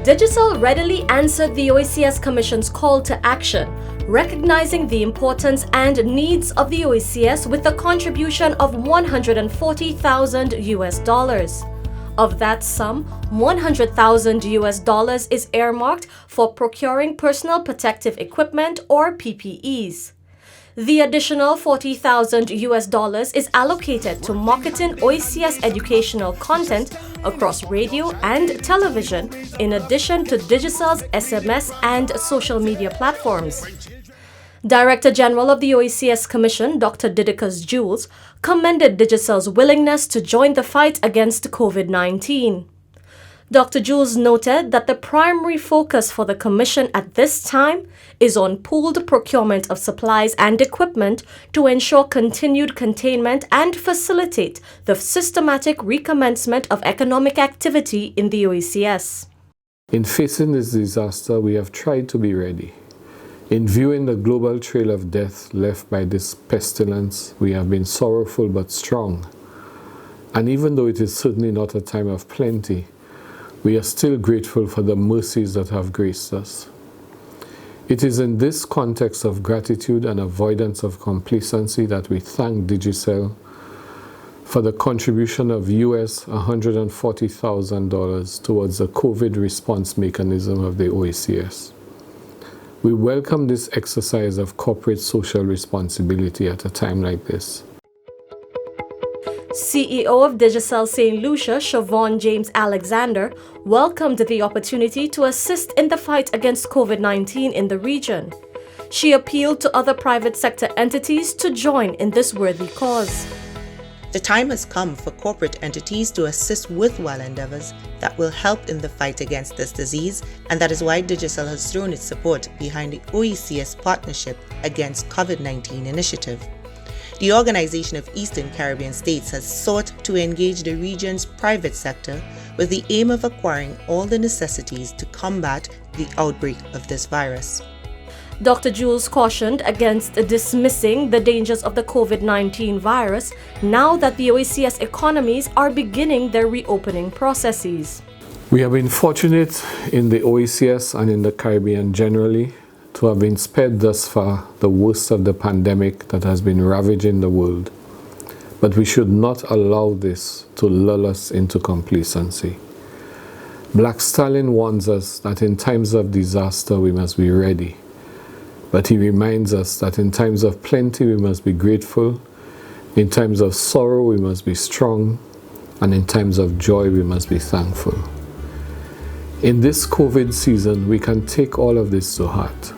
DIGICEL readily answered the OECS Commission's call to action, recognizing the importance and needs of the OECS with a contribution of $140,000. Of that sum, $100,000 is earmarked for procuring personal protective equipment or PPEs. The additional $40,000 is allocated to marketing OECS educational content across radio and television, in addition to DIGICEL's SMS and social media platforms. Director General of the OECS Commission, Dr. DIGICEL, commended DIGICEL's willingness to join the fight against COVID-19. Dr. Jules noted that the primary focus for the Commission at this time is on pooled procurement of supplies and equipment to ensure continued containment and facilitate the systematic recommencement of economic activity in the OECS. In facing this disaster, we have tried to be ready. In viewing the global trail of death left by this pestilence, we have been sorrowful but strong. And even though it is certainly not a time of plenty, we are still grateful for the mercies that have graced us. It is in this context of gratitude and avoidance of complacency that we thank DIGICEL for the contribution of US $140,000 towards the COVID response mechanism of the OECS. We welcome this exercise of corporate social responsibility at a time like this. CEO of DIGICEL St. Lucia, Siobhan James Alexander, welcomed the opportunity to assist in the fight against COVID-19 in the region. She appealed to other private sector entities to join in this worthy cause. The time has come for corporate entities to assist with well endeavors that will help in the fight against this disease, and that is why DIGICEL has thrown its support behind the OECS Partnership Against COVID-19 initiative. The Organization of Eastern Caribbean States has sought to engage the region's private sector with the aim of acquiring all the necessities to combat the outbreak of this virus. Dr. Jules cautioned against dismissing the dangers of the COVID-19 virus now that the OECS economies are beginning their reopening processes. We have been fortunate in the OECS and in the Caribbean generally to have been spared thus far the worst of the pandemic that has been ravaging the world. But we should not allow this to lull us into complacency. Black Stalin warns us that in times of disaster we must be ready. But he reminds us that in times of plenty we must be grateful, in times of sorrow we must be strong, and in times of joy we must be thankful. In this COVID season, we can take all of this to heart.